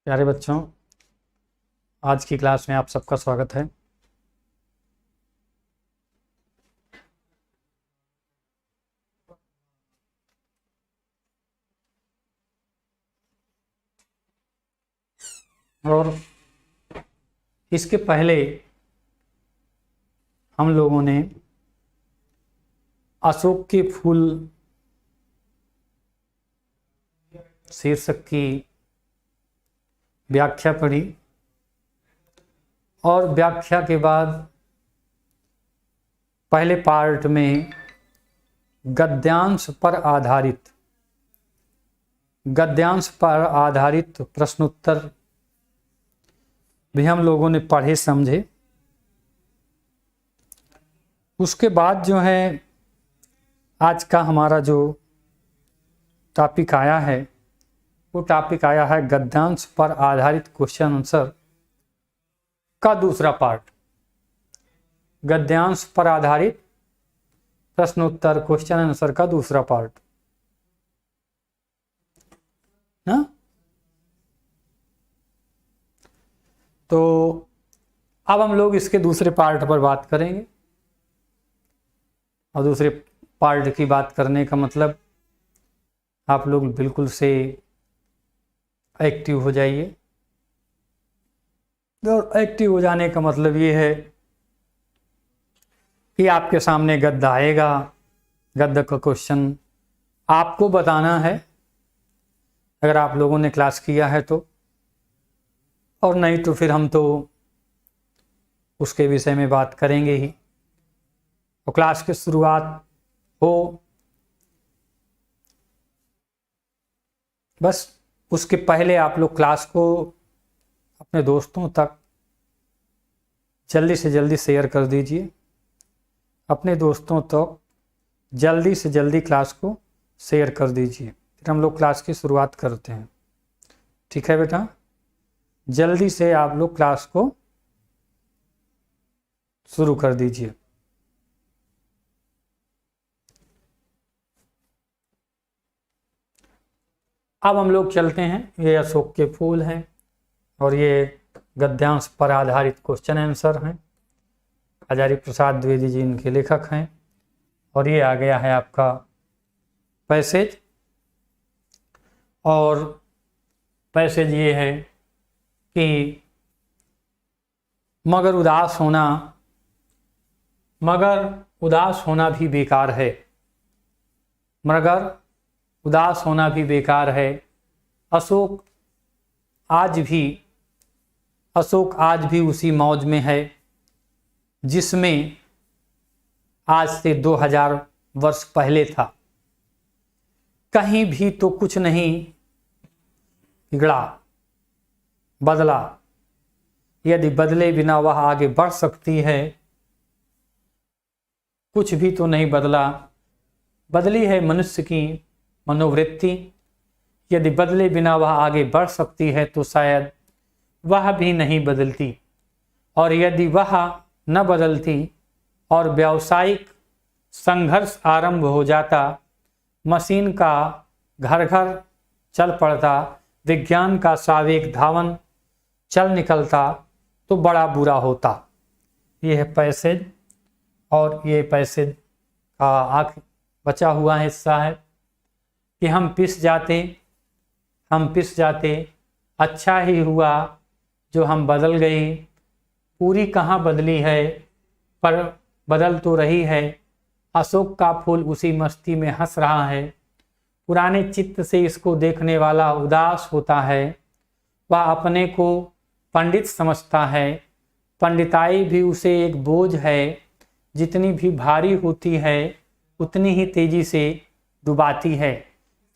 प्यारे बच्चों, आज की क्लास में आप सबका स्वागत है। और इसके पहले हम लोगों ने अशोक के फूल शीर्षक की व्याख्या पढ़ी और व्याख्या के बाद पहले पार्ट में गद्यांश पर आधारित प्रश्नोत्तर भी हम लोगों ने पढ़े समझे। उसके बाद जो है आज का हमारा जो टॉपिक आया है वो टॉपिक आया है गद्यांश पर आधारित क्वेश्चन आंसर का दूसरा पार्ट। गद्यांश पर आधारित प्रश्नोत्तर क्वेश्चन आंसर का दूसरा पार्ट ना। तो अब हम लोग इसके दूसरे पार्ट पर बात करेंगे और दूसरे पार्ट की बात करने का मतलब आप लोग बिल्कुल से एक्टिव हो जाइए। और एक्टिव हो जाने का मतलब ये है कि आपके सामने गद्य आएगा, गद्य का क्वेश्चन आपको बताना है अगर आप लोगों ने क्लास किया है तो, और नहीं तो फिर हम तो उसके विषय में बात करेंगे ही। और क्लास की शुरुआत हो बस उसके पहले आप लोग क्लास को अपने दोस्तों तक जल्दी से जल्दी शेयर कर दीजिए। अपने दोस्तों तक जल्दी से जल्दी क्लास को शेयर कर दीजिए। फिर हम लोग क्लास की शुरुआत करते हैं। ठीक है बेटा, जल्दी से आप लोग क्लास को शुरू कर दीजिए। अब हम लोग चलते हैं। ये अशोक के फूल हैं और ये गद्यांश पर आधारित क्वेश्चन आंसर हैं। हजारी प्रसाद द्विवेदी जी इनके लेखक हैं। और ये आ गया है आपका पैसेज। और पैसेज ये है कि मगर उदास होना भी बेकार है। मगर उदास होना भी बेकार है। अशोक आज भी उसी मौज में है जिसमें आज से 2000 वर्ष पहले था। कहीं भी तो कुछ नहीं बिगड़ा, बदला। यदि बदले बिना वह आगे बढ़ सकती है। कुछ भी तो नहीं बदला, बदली है मनुष्य की मनोवृत्ति। यदि बदले बिना वह आगे बढ़ सकती है तो शायद वह भी नहीं बदलती। और यदि वह न बदलती और व्यावसायिक संघर्ष आरंभ हो जाता, मशीन का घर घर चल पड़ता, विज्ञान का सावेग धावन चल निकलता तो बड़ा बुरा होता। ये है पैसेज। और ये पैसेज का आखिर बचा हुआ हिस्सा है कि हम पिस जाते, अच्छा ही हुआ जो हम बदल गई। पूरी कहाँ बदली है पर बदल तो रही है। अशोक का फूल उसी मस्ती में हंस रहा है। पुराने चित्त से इसको देखने वाला उदास होता है। वह अपने को पंडित समझता है। पंडिताई भी उसे एक बोझ है। जितनी भी भारी होती है उतनी ही तेजी से डुबाती है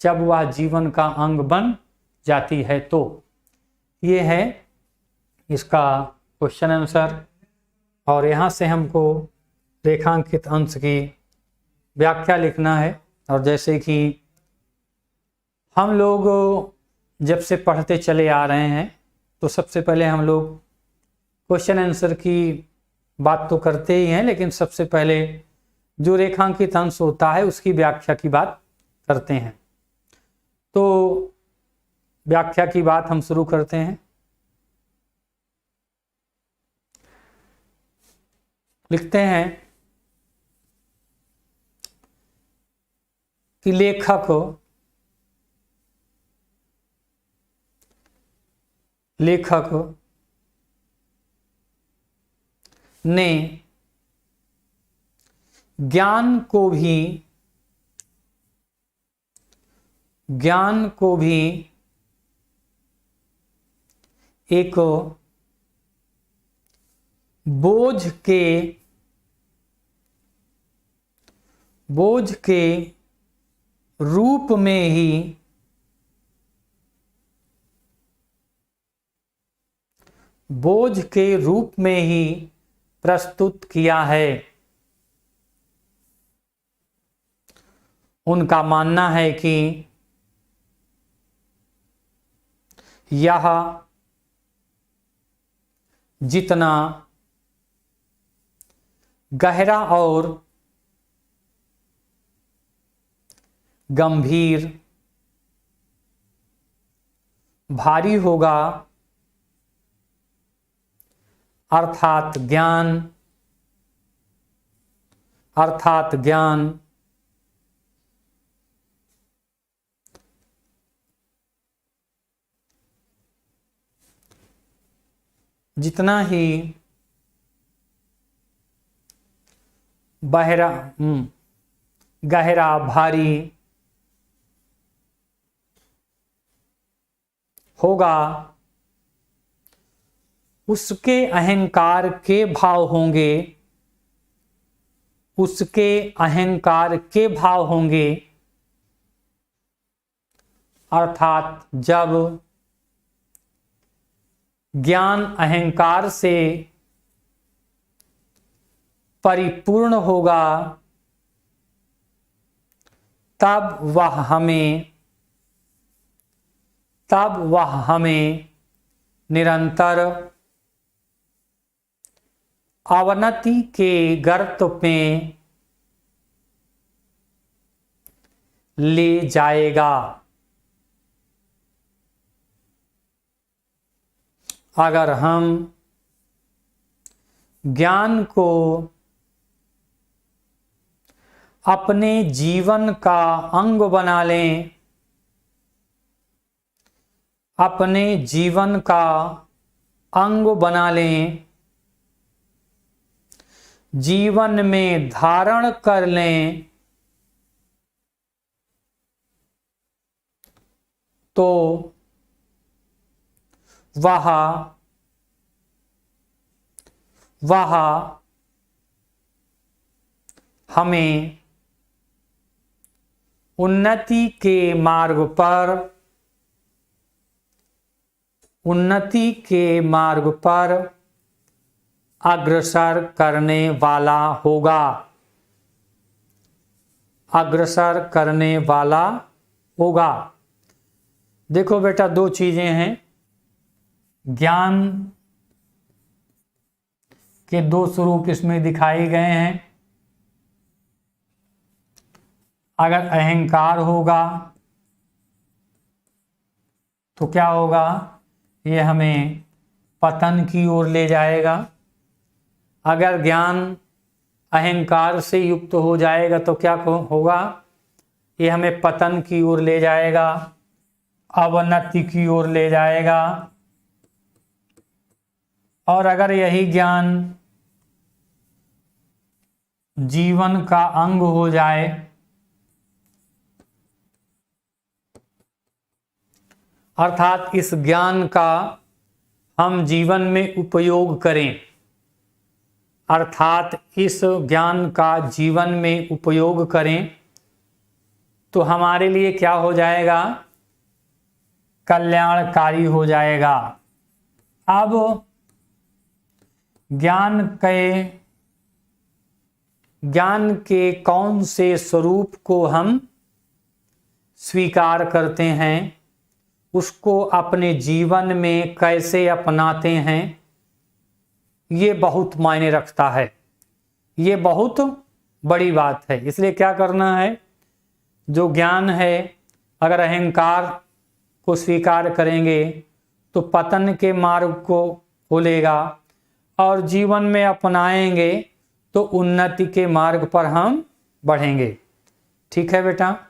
जब वह जीवन का अंग बन जाती है। तो ये है इसका क्वेश्चन आंसर। और यहाँ से हमको रेखांकित अंश की व्याख्या लिखना है। और जैसे कि हम लोग जब से पढ़ते चले आ रहे हैं तो सबसे पहले हम लोग क्वेश्चन आंसर की बात तो करते ही हैं, लेकिन सबसे पहले जो रेखांकित अंश होता है उसकी व्याख्या की बात करते हैं। तो व्याख्या की बात हम शुरू करते हैं। लिखते हैं कि लेखक ने ज्ञान को भी एक बोझ के रूप में ही प्रस्तुत किया है। उनका मानना है कि यह जितना गहरा और गंभीर भारी होगा, अर्थात ज्ञान जितना ही गहरा भारी होगा, उसके अहंकार के भाव होंगे। अर्थात जब ज्ञान अहंकार से परिपूर्ण होगा, तब वह हमें निरंतर अवनति के गर्त में ले जाएगा। अगर हम ज्ञान को अपने जीवन का अंग बना लें, जीवन में धारण कर लें, तो वह हमें उन्नति के मार्ग पर अग्रसर करने वाला होगा। देखो बेटा, दो चीजें हैं। ज्ञान के दो स्वरूप इसमें दिखाए गए हैं। अगर अहंकार होगा तो क्या होगा? ये हमें पतन की ओर ले जाएगा। अगर ज्ञान अहंकार से युक्त हो जाएगा तो क्या होगा? ये हमें पतन की ओर ले जाएगा, अवनति की ओर ले जाएगा। और अगर यही ज्ञान जीवन का अंग हो जाए, अर्थात इस ज्ञान का हम जीवन में उपयोग करें, तो हमारे लिए क्या हो जाएगा? कल्याणकारी हो जाएगा। अब ज्ञान के कौन से स्वरूप को हम स्वीकार करते हैं, उसको अपने जीवन में कैसे अपनाते हैं, ये बहुत मायने रखता है। ये बहुत बड़ी बात है। इसलिए क्या करना है? जो ज्ञान है, अगर अहंकार को स्वीकार करेंगे तो पतन के मार्ग को खोलेगा, और जीवन में अपनाएंगे तो उन्नति के मार्ग पर हम बढ़ेंगे। ठीक है बेटा,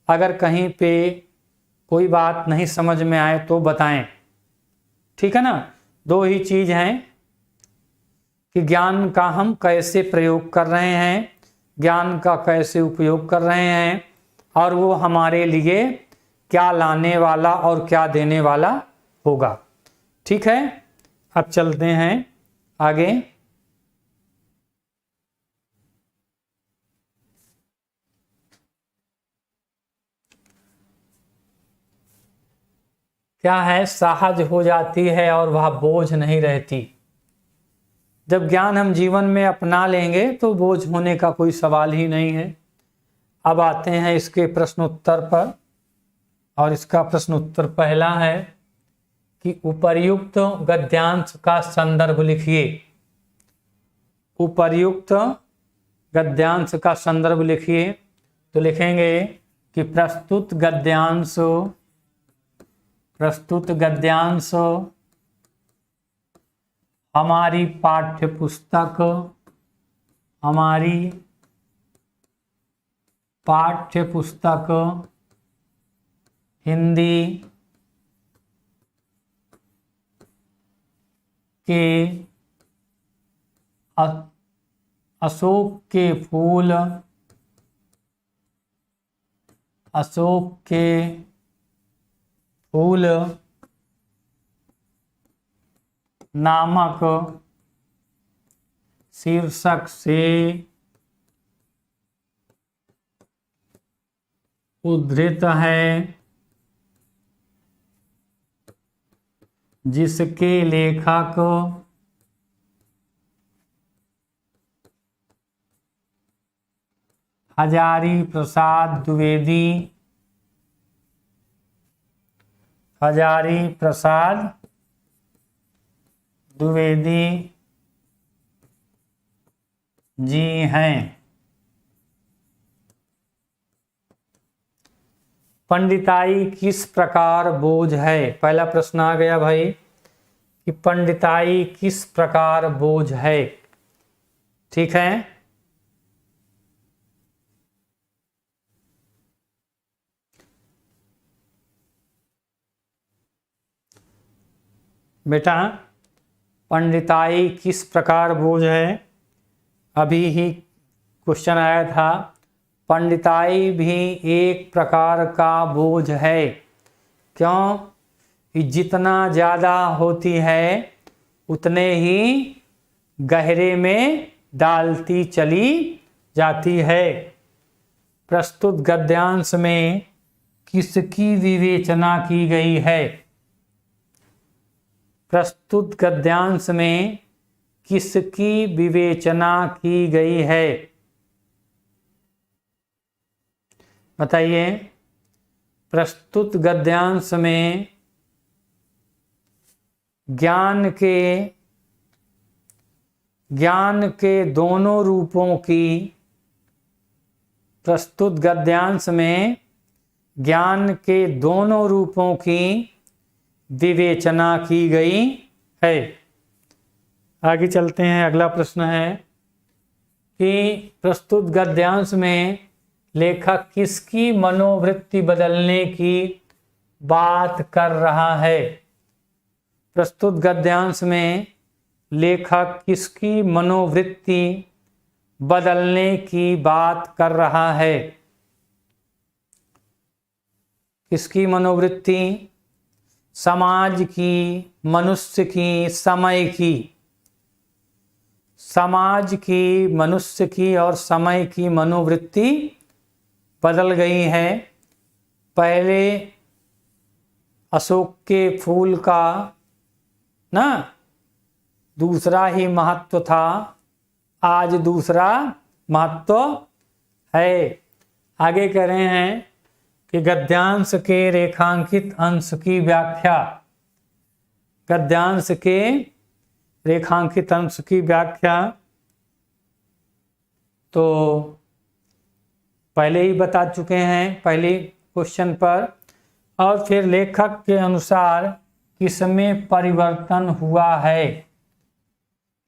अगर कहीं पे कोई बात नहीं समझ में आए तो बताएं। ठीक है ना। दो ही चीज हैं कि ज्ञान का हम कैसे प्रयोग कर रहे हैं, ज्ञान का कैसे उपयोग कर रहे हैं, और वो हमारे लिए क्या लाने वाला और क्या देने वाला होगा। ठीक है, अब चलते हैं आगे। क्या है, सहज हो जाती है और वह बोझ नहीं रहती। जब ज्ञान हम जीवन में अपना लेंगे तो बोझ होने का कोई सवाल ही नहीं है। अब आते हैं इसके प्रश्न उत्तर पर, और इसका प्रश्न उत्तर पहला है कि उपर्युक्त गद्यांश का संदर्भ लिखिए। उपर्युक्त गद्यांश का संदर्भ लिखिए। तो लिखेंगे कि प्रस्तुत गद्यांश हमारी पाठ्य पुस्तक हिंदी के अशोक के फूल नामक शीर्षक से उद्धृत है, जिसके लेखक हजारी प्रसाद द्विवेदी जी हैं। पंडिताई किस प्रकार बोझ है। पहला प्रश्न आ गया भाई कि पंडिताई किस प्रकार बोझ है। ठीक है, बेटा पंडिताई किस प्रकार बोझ है, अभी ही क्वेश्चन आया था। पंडिताई भी एक प्रकार का बोझ है। क्यों? कि जितना ज़्यादा होती है उतने ही गहरे में डालती चली जाती है। प्रस्तुत गद्यांश में किसकी विवेचना की गई है? प्रस्तुत गद्यांश में किसकी विवेचना की गई है, बताइए। प्रस्तुत गद्यांश में ज्ञान के दोनों रूपों की, प्रस्तुत गद्यांश में ज्ञान के दोनों रूपों की विवेचना की गई है। आगे चलते हैं, अगला प्रश्न है कि प्रस्तुत गद्यांश में लेखक किसकी मनोवृत्ति बदलने की बात कर रहा है। प्रस्तुत गद्यांश में लेखक किसकी मनोवृत्ति बदलने की बात कर रहा है। किसकी मनोवृत्ति? समाज की, मनुष्य की, समय की। समाज की, मनुष्य की और समय की मनोवृत्ति बदल गई है। पहले अशोक के फूल का ना दूसरा ही महत्व था, आज दूसरा महत्व है। आगे कह रहे हैं कि गद्यांश के रेखांकित अंश की व्याख्या। गद्यांश के रेखांकित अंश की व्याख्या तो पहले ही बता चुके हैं पहले क्वेश्चन पर और फिर लेखक के अनुसार किसमें परिवर्तन हुआ है?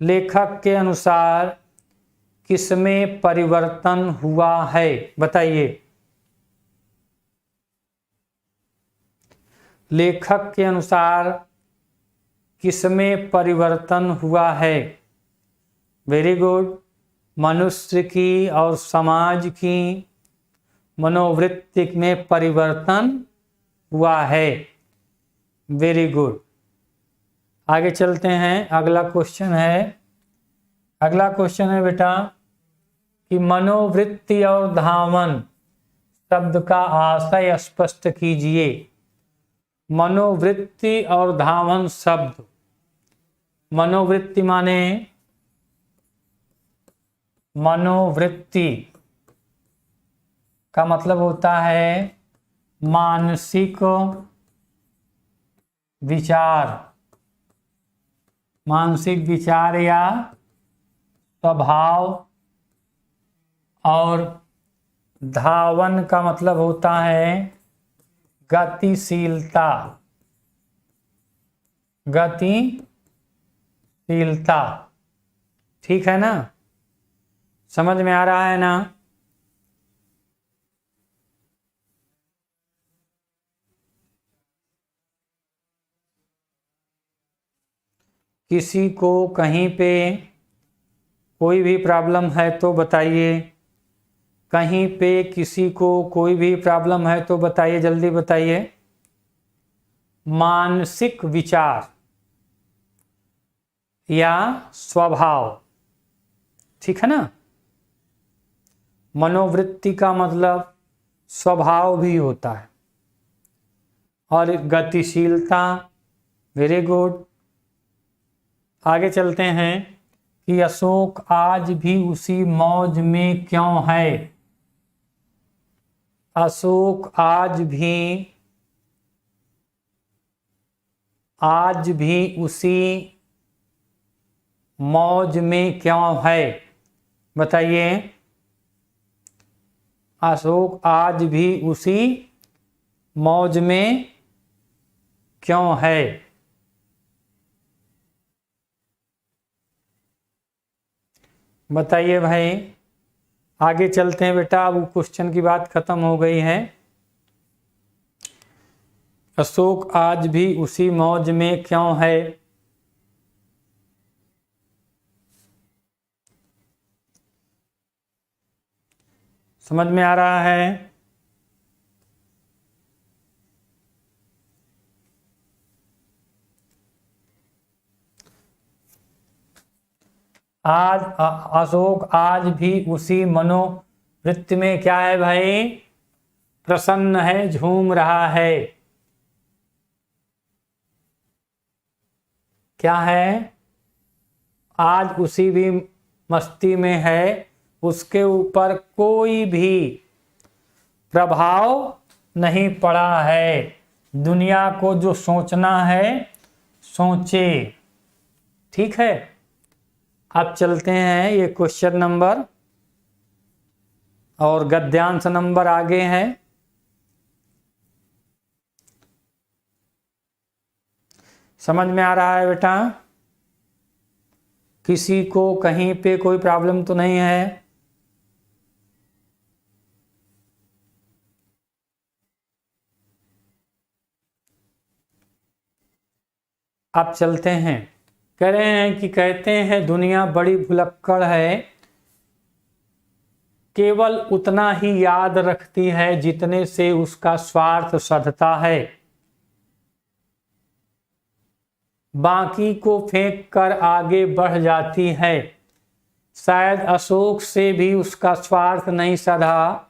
लेखक के अनुसार किसमें परिवर्तन हुआ है, बताइए। लेखक के अनुसार किसमें परिवर्तन हुआ है? Very good. मनुष्य की और समाज की मनोवृत्ति में परिवर्तन हुआ है। Very good. आगे चलते हैं, अगला क्वेश्चन है बेटा कि मनोवृत्ति और धावन शब्द का आशय स्पष्ट कीजिए। मनोवृत्ति और धावन शब्द, मनोवृत्ति माने, मनोवृत्ति का मतलब होता है मानसिक विचार, मानसिक विचार या स्वभाव। और धावन का मतलब होता है गतिशीलता, गतिशीलता। ठीक है ना, समझ में आ रहा है ना? किसी को कहीं पे कोई भी प्रॉब्लम है तो बताइए। कहीं पे किसी को कोई भी प्रॉब्लम है तो बताइए, जल्दी बताइए। मानसिक विचार या स्वभाव, ठीक है ना। मनोवृत्ति का मतलब स्वभाव भी होता है। और गतिशीलता, वेरी गुड। आगे चलते हैं कि अशोक आज भी उसी मौज में क्यों है? अशोक आज भी उसी मौज में क्यों है, बताइए। अशोक आज भी उसी मौज में क्यों है? बताइए भाई। आगे चलते हैं बेटा, अब क्वेश्चन की बात खत्म हो गई है। अशोक आज भी उसी मौज में क्यों है? समझ में आ रहा है? आज अशोक आज भी उसी मनोवृत्ति में क्या है भाई? प्रसन्न है, झूम रहा है। क्या है? आज उसी भी मस्ती में है, उसके ऊपर कोई भी प्रभाव नहीं पड़ा है। दुनिया को जो सोचना है सोचे। ठीक है, अब चलते हैं, ये क्वेश्चन नंबर और गद्यांश नंबर आगे है। समझ में आ रहा है बेटा? किसी को कहीं पे कोई प्रॉब्लम तो नहीं है? अब चलते हैं, कह रहे हैं कि कहते हैं दुनिया बड़ी भुलक्कड़ है, केवल उतना ही याद रखती है जितने से उसका स्वार्थ सधता है, बाकी को फेंक कर आगे बढ़ जाती है। शायद अशोक से भी उसका स्वार्थ नहीं सधा,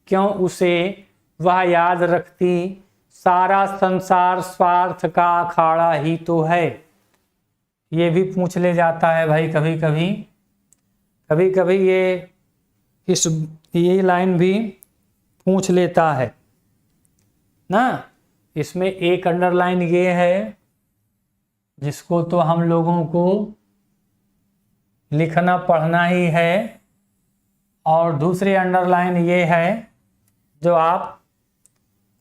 क्यों उसे वह याद रखती, सारा संसार स्वार्थ का अखाड़ा ही तो है। ये भी पूछ ले जाता है भाई, कभी कभी ये लाइन भी पूछ लेता है ना। इसमें एक अंडरलाइन ये है जिसको तो हम लोगों को लिखना पढ़ना ही है, और दूसरी अंडरलाइन ये है जो आप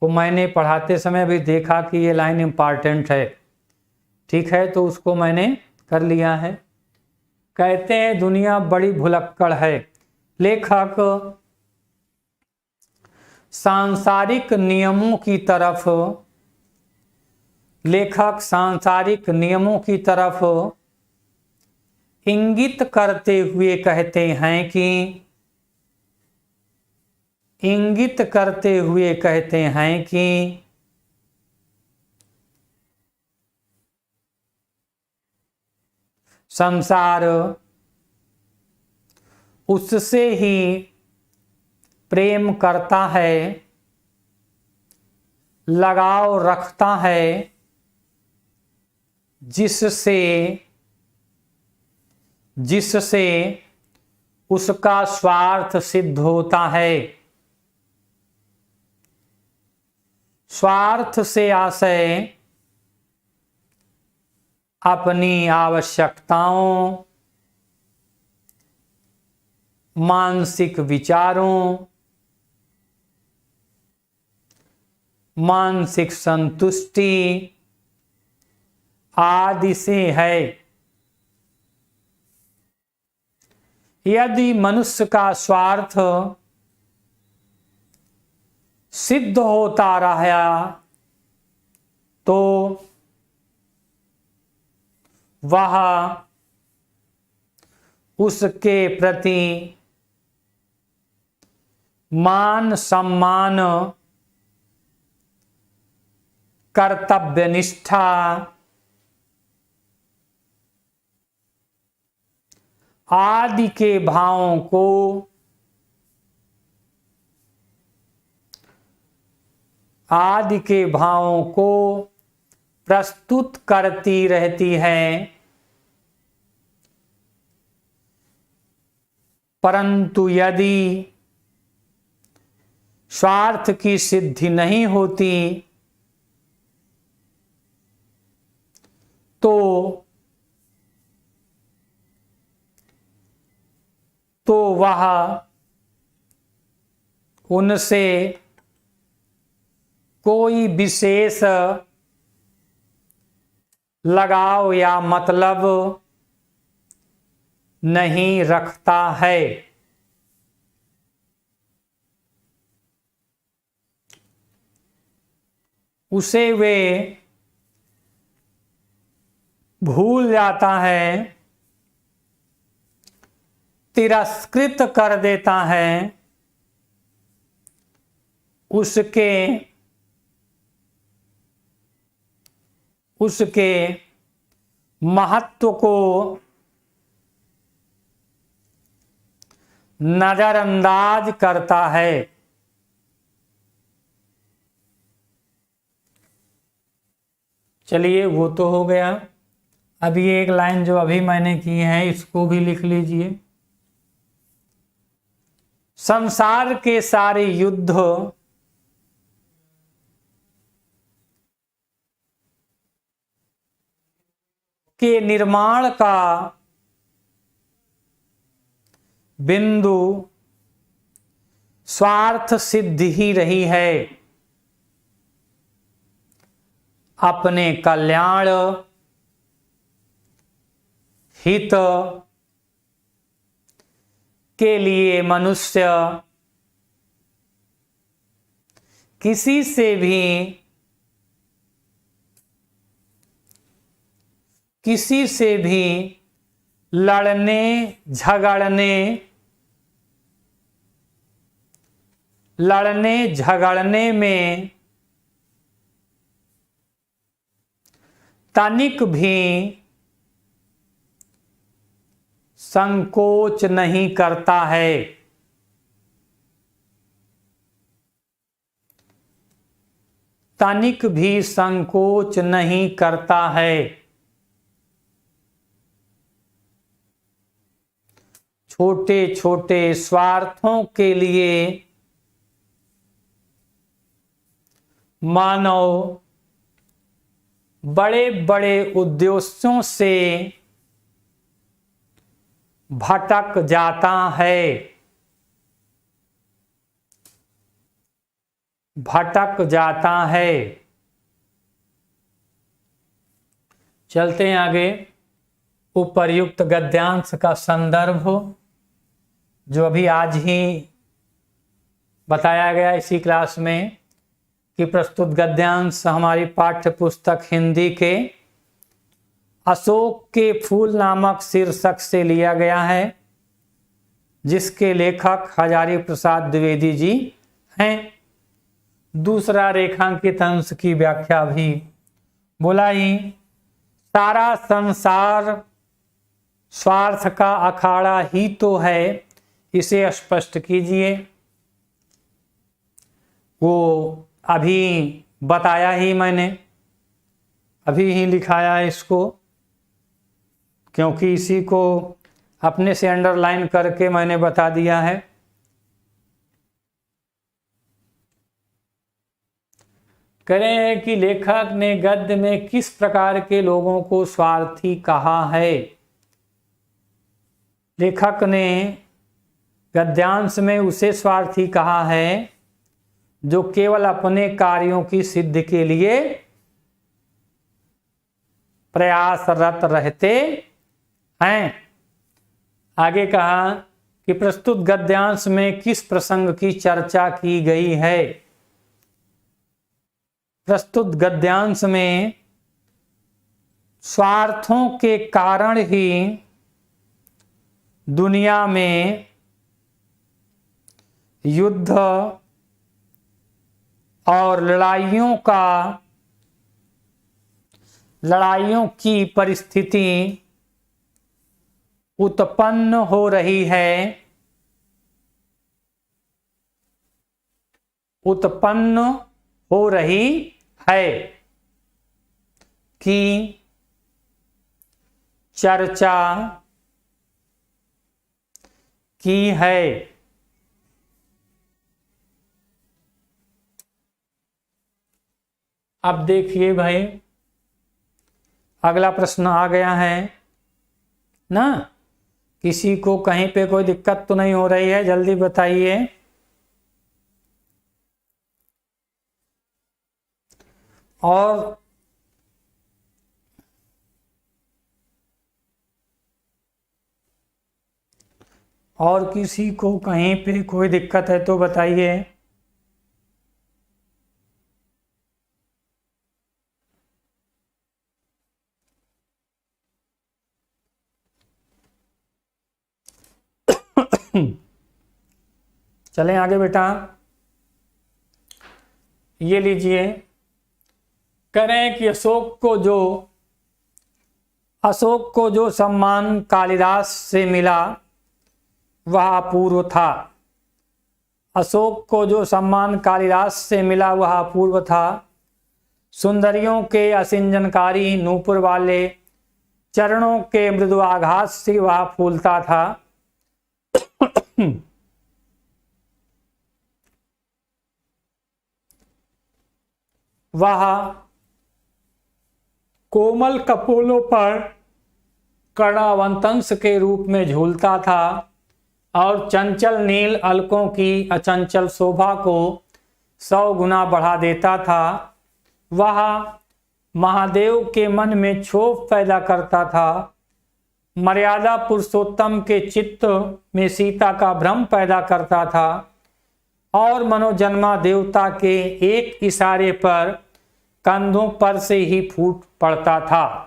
को मैंने पढ़ाते समय भी देखा कि ये लाइन इम्पॉर्टेंट है, ठीक है, तो उसको मैंने कर लिया है। कहते हैं दुनिया बड़ी भुलक्कड़ है। लेखक सांसारिक नियमों की तरफ इंगित करते हुए कहते हैं कि संसार उससे ही प्रेम करता है, लगाव रखता है, जिससे उसका स्वार्थ सिद्ध होता है। स्वार्थ से आशय अपनी आवश्यकताओं, मानसिक विचारों, मानसिक संतुष्टि आदि से है। यदि मनुष्य का स्वार्थ सिद्ध होता रहा तो वह उसके प्रति मान सम्मान, कर्तव्य निष्ठा आदि के भावों को प्रस्तुत करती रहती है। परंतु यदि स्वार्थ की सिद्धि नहीं होती तो वह उनसे कोई विशेष लगाव या मतलब नहीं रखता है। उसे वे भूल जाता है, तिरस्कृत कर देता है, उसके महत्व को नजरअंदाज करता है। चलिए वो तो हो गया। अब ये एक लाइन जो अभी मैंने की है इसको भी लिख लीजिए। संसार के सारे युद्ध के निर्माण का बिंदु स्वार्थ सिद्धि ही रही है। अपने कल्याण, हित के लिए मनुष्य किसी से भी लड़ने झगड़ने में तनिक भी संकोच नहीं करता है। तनिक भी संकोच नहीं करता है। छोटे छोटे स्वार्थों के लिए मानव बड़े बड़े उद्देश्यों से भटक जाता है। भटक जाता है। चलते हैं आगे। उपर्युक्त गद्यांश का संदर्भ जो अभी आज ही बताया गया इसी क्लास में कि प्रस्तुत गद्यांश हमारी पाठ्य पुस्तक हिंदी के अशोक के फूल नामक शीर्षक से लिया गया है, जिसके लेखक हजारी प्रसाद द्विवेदी जी हैं। दूसरा रेखांकित अंश की व्याख्या भी बोला ही। सारा संसार स्वार्थ का अखाड़ा ही तो है, इसे स्पष्ट कीजिए। वो अभी बताया ही मैंने, अभी ही लिखाया है इसको, क्योंकि इसी को अपने से अंडरलाइन करके मैंने बता दिया है। कह रहे हैं कि लेखक ने गद्य में किस प्रकार के लोगों को स्वार्थी कहा है। लेखक ने गद्यांश में उसे स्वार्थी कहा है जो केवल अपने कार्यों की सिद्धि के लिए प्रयासरत रहते हैं। आगे कहा कि प्रस्तुत गद्यांश में किस प्रसंग की चर्चा की गई है। प्रस्तुत गद्यांश में स्वार्थों के कारण ही दुनिया में युद्ध और लड़ाइयों की परिस्थिति उत्पन्न हो रही है, कि चर्चा की है। अब देखिए भाई, अगला प्रश्न आ गया है ना। किसी को कहीं पे कोई दिक्कत तो नहीं हो रही है? जल्दी बताइए। और किसी को कहीं पे कोई दिक्कत है तो बताइए। चलें आगे बेटा। ये लीजिए, कह रहे हैं कि अशोक को जो सम्मान कालिदास से मिला वह अपूर्व था। अशोक को जो सम्मान कालिदास से मिला वह अपूर्व था। सुंदरियों के असिंजनकारी नूपुर वाले चरणों के मृदु आघात से वह फूलता था। वह कोमल कपोलों पर कर्णावतंस के रूप में झूलता था और चंचल नील अलकों की अचंचल शोभा को 100 गुना बढ़ा देता था। वह महादेव के मन में क्षोभ पैदा करता था। मर्यादा पुरुषोत्तम के चित्त में सीता का भ्रम पैदा करता था और मनोजन्मा देवता के एक इशारे पर कंधों पर से ही फूट पड़ता था।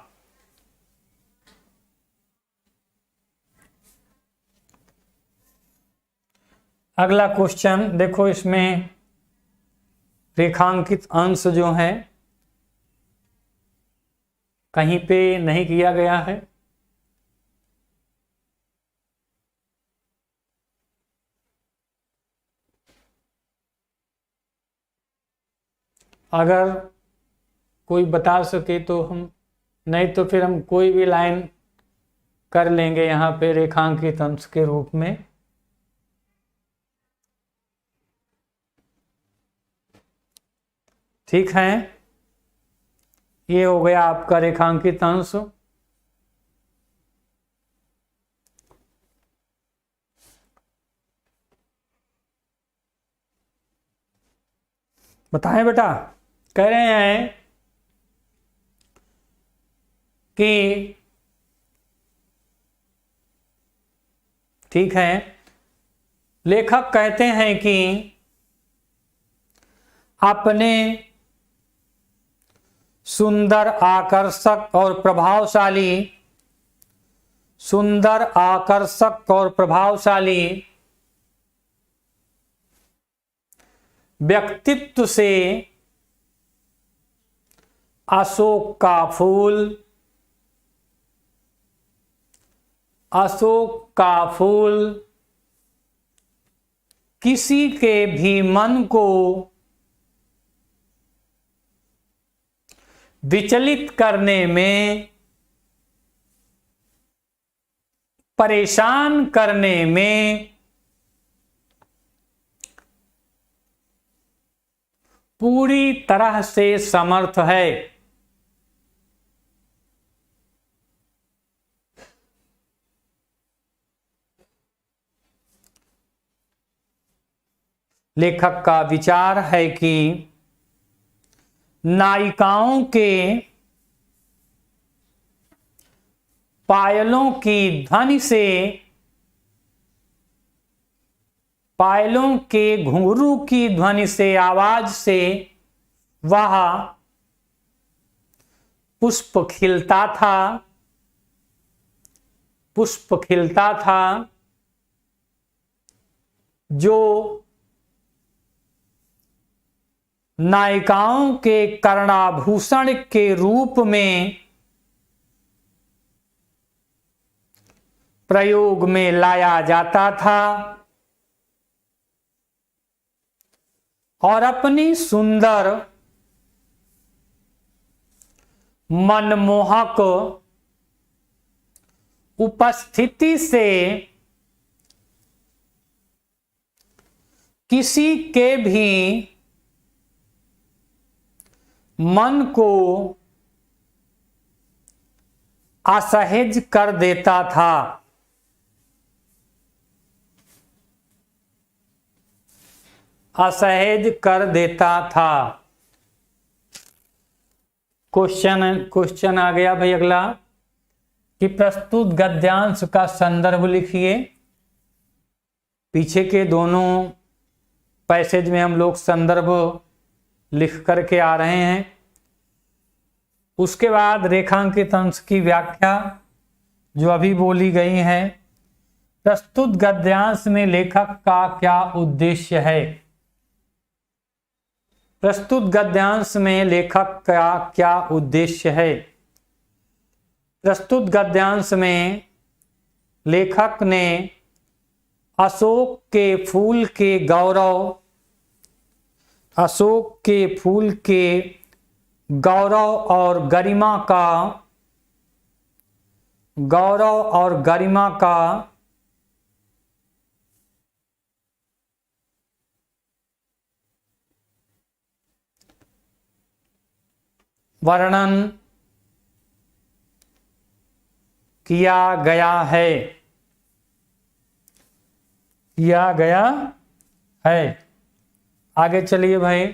अगला क्वेश्चन देखो, इसमें रेखांकित अंश जो है कहीं पे नहीं किया गया है। अगर कोई बता सके तो हम, नहीं तो फिर हम कोई भी लाइन कर लेंगे यहाँ पे रेखांकित अंश के रूप में। ठीक है, ये हो गया आपका रेखांकित अंश। बताएं बेटा। कह रहे हैं कि ठीक है, लेखक कहते हैं कि अपने सुंदर आकर्षक और प्रभावशाली व्यक्तित्व से अशोक का फूल किसी के भी मन को विचलित करने में, परेशान करने में पूरी तरह से समर्थ है। लेखक का विचार है कि नायिकाओं के पायलों के घुंघरू की ध्वनि से, आवाज से वह पुष्प खिलता था जो नायिकाओं के कर्णाभूषण के रूप में प्रयोग में लाया जाता था और अपनी सुंदर मनमोहक उपस्थिति से किसी के भी मन को असहज कर देता था। क्वेश्चन आ गया भाई अगला कि प्रस्तुत गद्यांश का संदर्भ लिखिए। पीछे के दोनों पैसेज में हम लोग संदर्भ लिख करके आ रहे हैं। उसके बाद रेखांकित अंश की व्याख्या जो अभी बोली गई है। प्रस्तुत गद्यांश में लेखक का क्या उद्देश्य है? प्रस्तुत गद्यांश में लेखक का क्या उद्देश्य है? प्रस्तुत गद्यांश में लेखक ने अशोक के फूल के गौरव और गरिमा का वर्णन किया गया है। आगे चलिए भाई।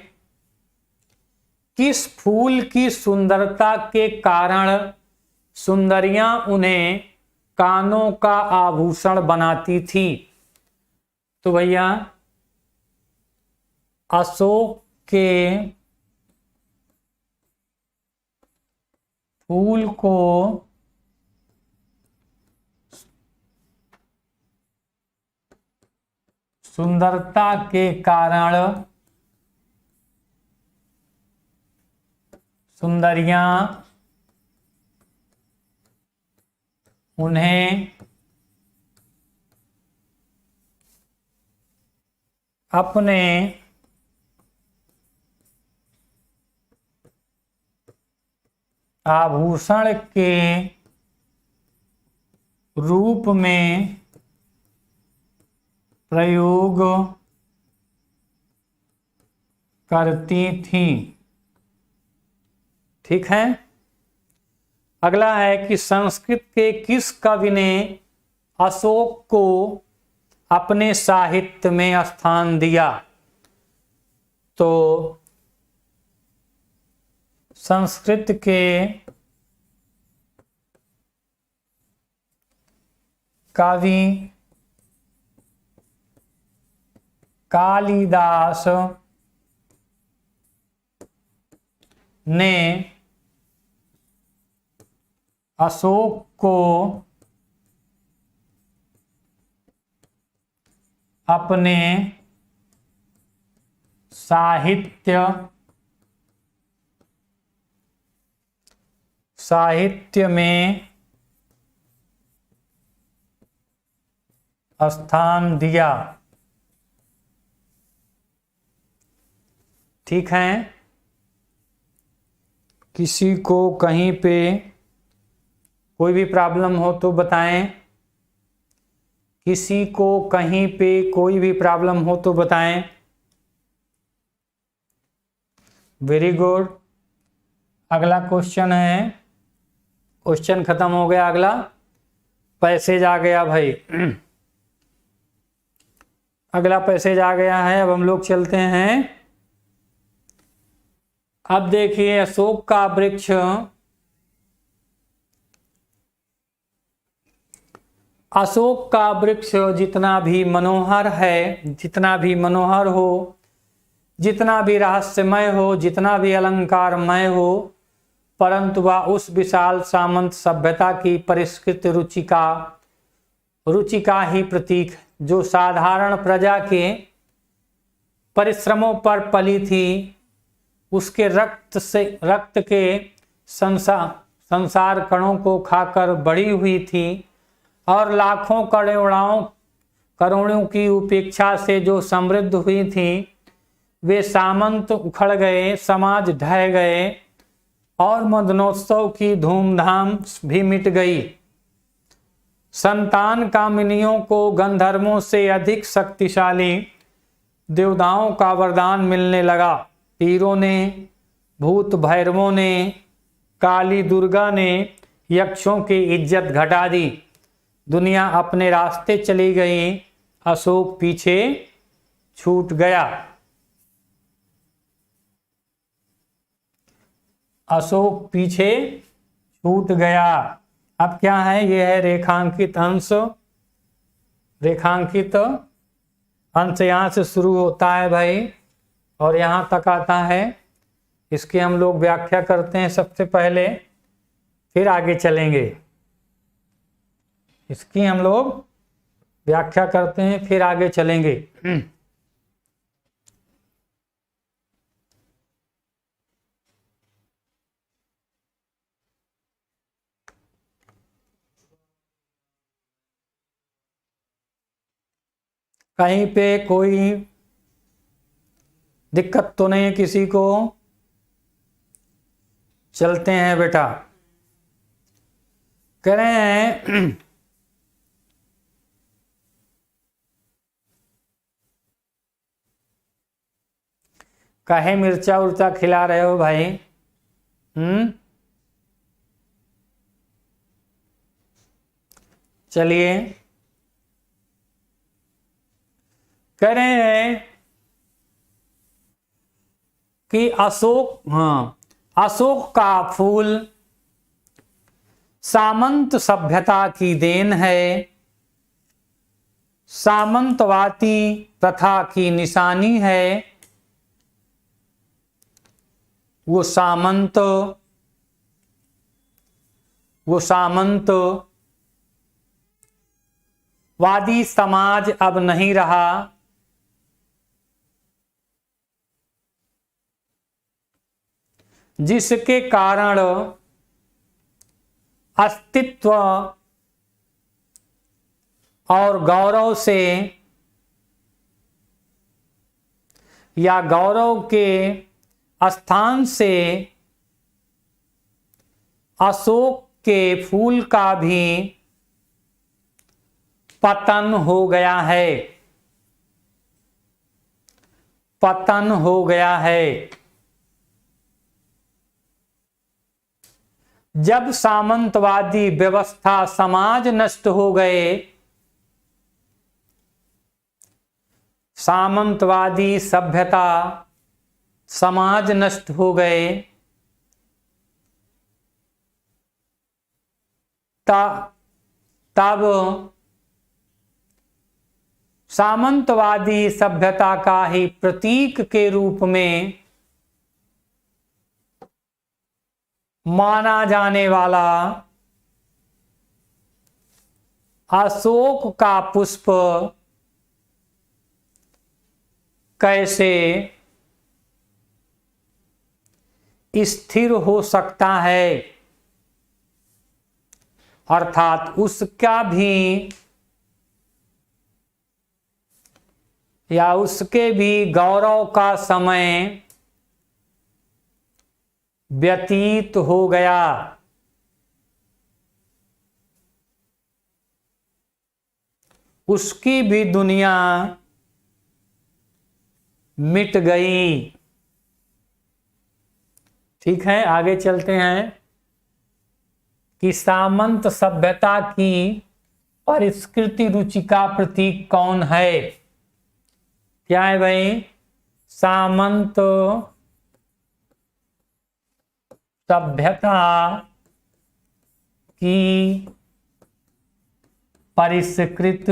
किस फूल की सुंदरता के कारण सुंदरियां उन्हें कानों का आभूषण बनाती थी? तो भैया अशोक के फूल को सुंदरता के कारण सुंदरियां उन्हें अपने आभूषण के रूप में प्रयोग करती थी। ठीक है। अगला है कि संस्कृत के किस कवि ने अशोक को अपने साहित्य में स्थान दिया? तो संस्कृत के कवि कालिदास ने अशोक को अपने साहित्य में स्थान दिया। ठीक है, किसी को कहीं पे कोई भी प्रॉब्लम हो तो बताएं। किसी को कहीं पे कोई भी प्रॉब्लम हो तो बताएं। Very good. अगला क्वेश्चन है, क्वेश्चन खत्म हो गया। अगला पैसेज आ गया भाई। अगला पैसेज आ गया है। अब हम लोग चलते हैं। अब देखिए, अशोक का वृक्ष जितना भी मनोहर है, जितना भी मनोहर हो, जितना भी रहस्यमय हो, जितना भी अलंकारमय हो, परंतु वह उस विशाल सामंत सभ्यता की परिष्कृत रुचि का ही प्रतीक, जो साधारण प्रजा के परिश्रमों पर पली थी, उसके रक्त के संसार कणों को खाकर बड़ी हुई थी, और लाखों करोड़ों की उपेक्षा से जो समृद्ध हुई थी, वे सामंत उखड़ गए, समाज ढह गए, और मदनोत्सव की धूमधाम भी मिट गई। संतान कामिनियों को गंधर्वों से अधिक शक्तिशाली देवताओं का वरदान मिलने लगा। तीरों ने, भूत भैरवों ने, काली दुर्गा ने यक्षों की इज्जत घटा दी। दुनिया अपने रास्ते चली गई, अशोक पीछे छूट गया। अशोक पीछे छूट गया। अब क्या है? यह है रेखांकित अंश। रेखांकित अंश यहाँ से शुरू होता है भाई, और यहाँ तक आता है। इसकी हम लोग व्याख्या करते हैं सबसे पहले, फिर आगे चलेंगे। इसकी हम लोग व्याख्या करते हैं, फिर आगे चलेंगे। कहीं पे कोई दिक्कत तो नहीं किसी को? चलते हैं बेटा। कह रहे हैं काहे मिर्चा उर्चा खिला रहे हो भाई? चलिए, कह रहे हैं कि अशोक का फूल सामंत सभ्यता की देन है, सामंतवादी प्रथा की निशानी है। वो सामंतवादी समाज अब नहीं रहा, जिसके कारण अस्तित्व और गौरव से, या गौरव के स्थान से अशोक के फूल का भी पतन हो गया है। पतन हो गया है। जब सामंतवादी व्यवस्था, समाज नष्ट हो गए, सामंतवादी सभ्यता, समाज नष्ट हो गए, तब सामंतवादी सभ्यता का ही प्रतीक के रूप में माना जाने वाला अशोक का पुष्प कैसे स्थिर हो सकता है, अर्थात उसका भी या उसके भी गौरव का समय व्यतीत हो गया। उसकी भी दुनिया मिट गई। ठीक है, आगे चलते हैं कि सामंत सभ्यता की परिष्कृति रुचि का प्रतीक कौन है। क्या है भाई? सामंत सभ्यता की परिष्कृत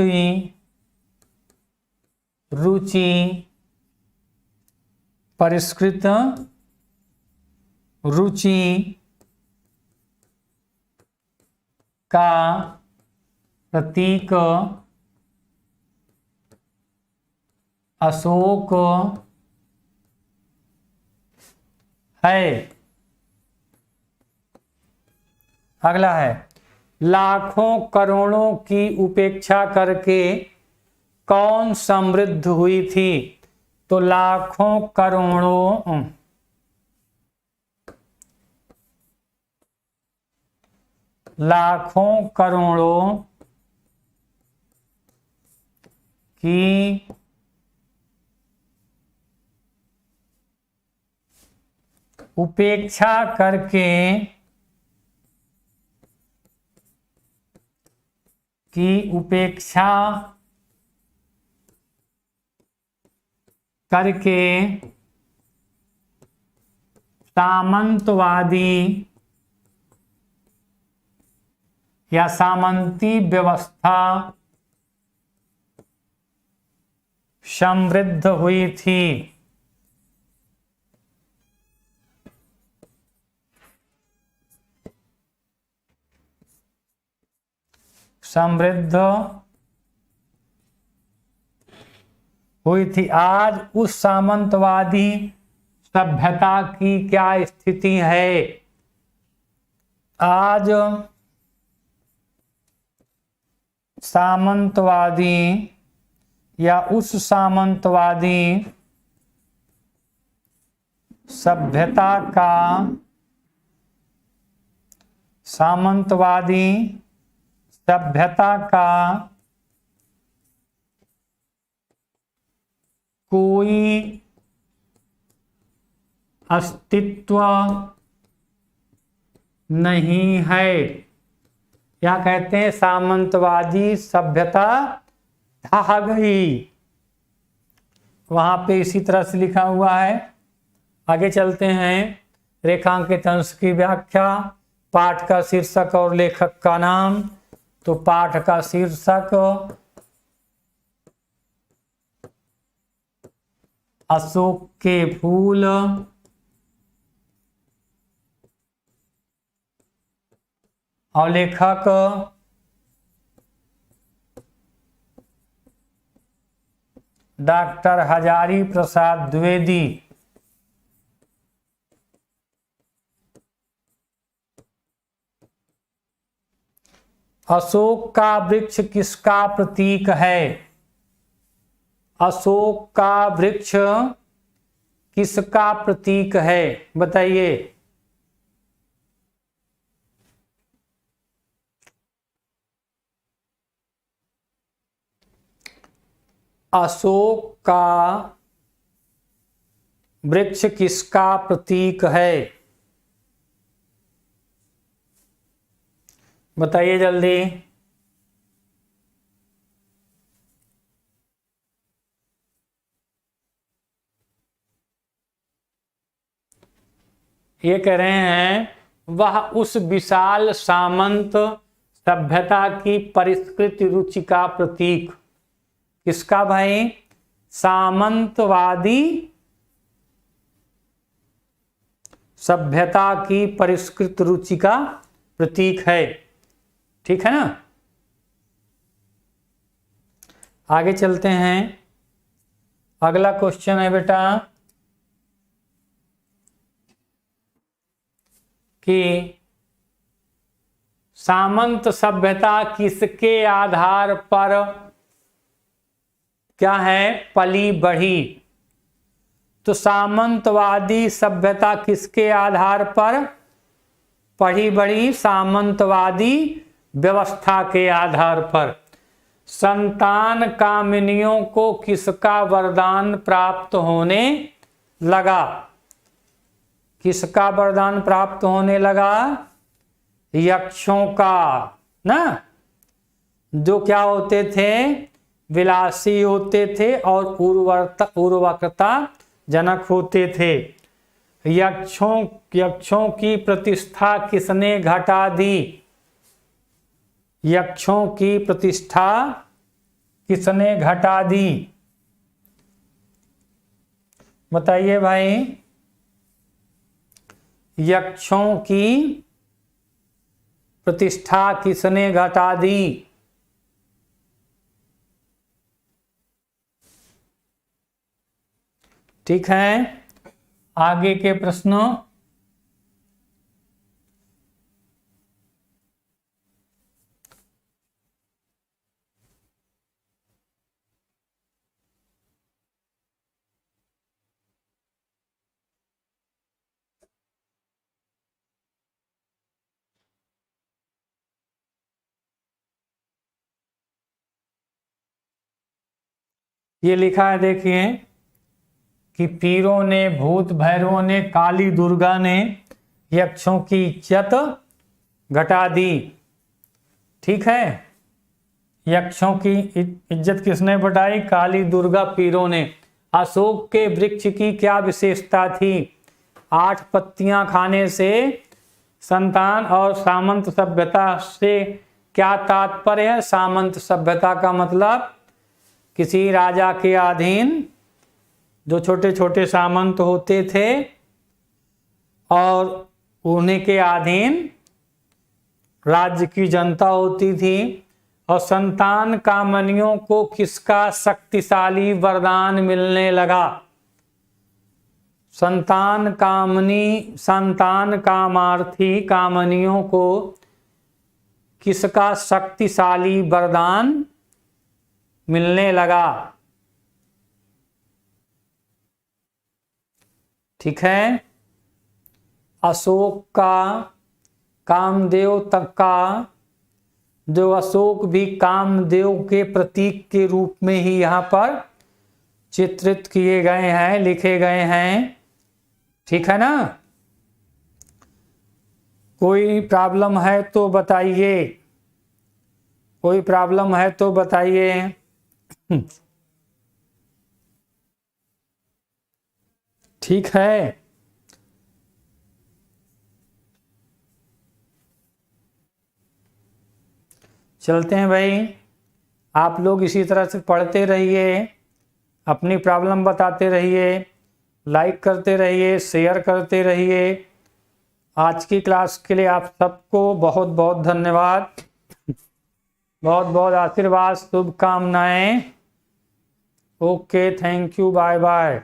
रुचि का प्रतीक अशोक है। अगला है, लाखों करोड़ों की उपेक्षा करके कौन समृद्ध हुई थी। तो लाखों करोड़ों की उपेक्षा करके सामंतवादी या सामंती व्यवस्था समृद्ध हुई थी। आज उस सामंतवादी सभ्यता की क्या स्थिति है? आज सामंतवादी या उस सामंतवादी सभ्यता का कोई अस्तित्व नहीं है। क्या कहते हैं? सामंतवादी सभ्यता ढह गई। वहां पे इसी तरह से लिखा हुआ है। आगे चलते हैं, रेखांकित अंश की व्याख्या, पाठ का शीर्षक और लेखक का नाम। तो पाठ का शीर्षक अशोक के फूल, और लेखक डॉक्टर हजारी प्रसाद द्विवेदी। अशोक का वृक्ष किसका प्रतीक है? अशोक का वृक्ष किसका प्रतीक है, बताइए। अशोक का वृक्ष किसका प्रतीक है, बताइए जल्दी। ये कह रहे हैं वह उस विशाल सामंत सभ्यता की परिष्कृत रुचि का प्रतीक। किसका भाई? सामंतवादी सभ्यता की परिष्कृत रुचि का प्रतीक है। ठीक है ना। आगे चलते हैं। अगला क्वेश्चन है बेटा कि सामंत सभ्यता किसके आधार पर क्या है? पली बढ़ी। तो सामंतवादी सभ्यता किसके आधार पर पली बढ़ी? सामंतवादी व्यवस्था के आधार पर। संतान कामिनियों को किसका वरदान प्राप्त होने लगा? किसका वरदान प्राप्त होने लगा? यक्षों का ना, जो क्या होते थे? विलासी होते थे और उर्वरकता जनक होते थे। यक्षों की प्रतिष्ठा किसने घटा दी? यक्षों की प्रतिष्ठा किसने घटा दी? बताइए भाई। यक्षों की प्रतिष्ठा किसने घटा दी? ठीक है। आगे के प्रश्न। ये लिखा है देखिए कि पीरों ने, भूत भैरवों ने, काली दुर्गा ने यक्षों की इज्जत घटा दी। ठीक है। यक्षों की इज्जत किसने बढ़ाई? काली दुर्गा पीरों ने। अशोक के वृक्ष की क्या विशेषता थी? 8 पत्तियां खाने से। संतान और सामंत सभ्यता से क्या तात्पर्य है? सामंत सभ्यता का मतलब किसी राजा के अधीन जो छोटे छोटे सामंत होते थे और उन्हीं के अधीन राज्य की जनता होती थी। और संतान कामनियों को किसका शक्तिशाली वरदान मिलने लगा? संतान कामार्थी कामनियों को किसका शक्तिशाली वरदान मिलने लगा? ठीक है। अशोक का, कामदेव तक का, जो अशोक भी कामदेव के प्रतीक के रूप में ही यहाँ पर चित्रित किए गए हैं, लिखे गए हैं। ठीक है ना। कोई प्रॉब्लम है तो बताइए, कोई प्रॉब्लम है तो बताइए। ठीक है। चलते हैं भाई। आप लोग इसी तरह से पढ़ते रहिए, अपनी प्रॉब्लम बताते रहिए, लाइक करते रहिए, शेयर करते रहिए। आज की क्लास के लिए आप सबको बहुत बहुत धन्यवाद, बहुत बहुत आशीर्वाद, शुभकामनाएं। Okay, thank you, bye bye.